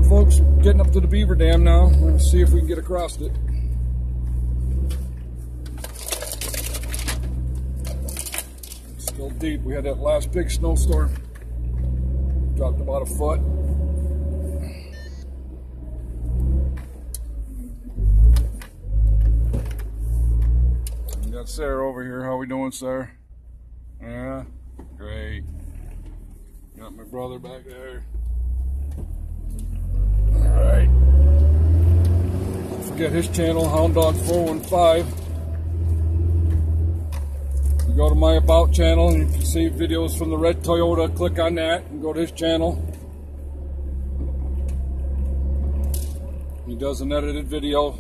folks. Getting up to the Beaver Dam now. We're going to see if we can get across it. It's still deep. We had that last big snowstorm. Dropped about a foot. We got Sarah over here. How we doing, Sarah? Yeah, great. Got my brother back there. Alright. Don't forget his channel, Hound Dog 415. You go to my About channel and you can see videos from the red Toyota. Click on that and go to his channel. He does an edited video,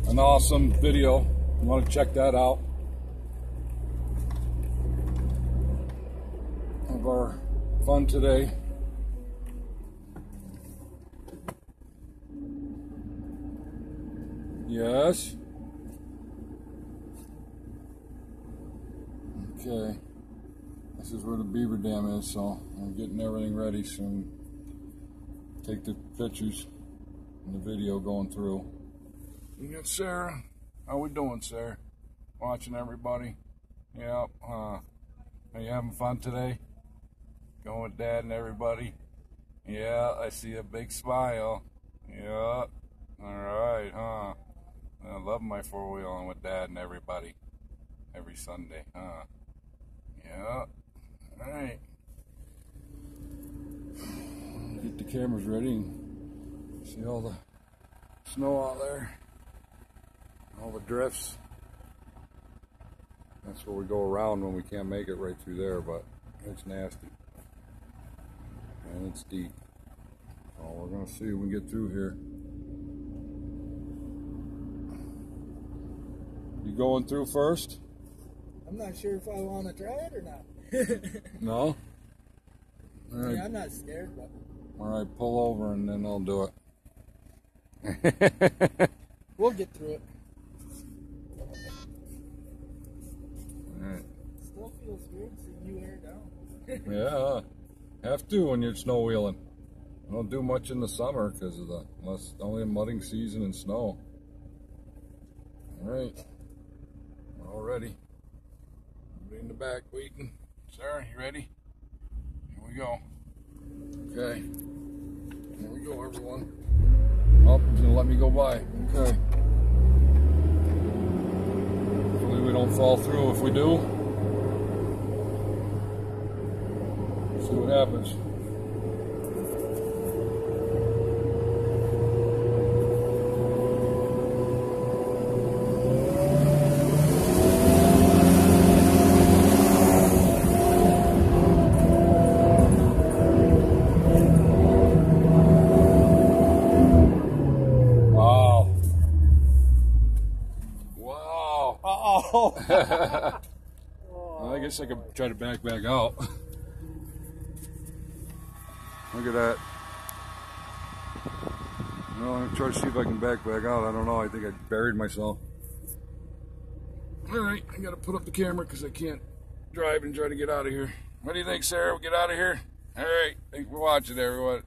an awesome video. You want to check that out. Of our fun today. Yes. Okay. This is where the Beaver Dam is, so I'm getting everything ready soon. Take the pictures and the video going through. You got Sarah. How we doing, Sarah? Watching everybody? Yep. Are you having fun today? Going with Dad and everybody? Yeah, I see a big smile. Yeah. Alright, huh? I love my four-wheeling with Dad and everybody. Every Sunday, huh? Yeah. Alright. Get the cameras ready and see all the snow out there. All the drifts. That's where we go around when we can't make it right through there, but it's nasty. And it's deep. So we're going to see if we can get through here. You going through first? I'm not sure if I want to try it or not. No? I mean, I'm not scared, but... Alright, pull over and then I'll do it. We'll get through it. Alright. Still feels weird seeing you air down. Yeah, have to when you're snow wheeling. I don't do much in the summer because of only a mudding season and snow. Alright. We're all ready. Everybody in the back waiting. Sarah, you ready? Here we go. Okay. Here we go, everyone. Oh, he's gonna let me go by. Okay. Hopefully we don't fall through. If we do, see what happens. Oh. Well, I guess I could try to back out. Look at that. Well, I'm gonna try to see if I can back out. I don't know. I think I buried myself. All right, I gotta put up the camera because I can't drive and try to get out of here. What do you think, Sarah? We get out of here? All right, thanks for watching, everyone.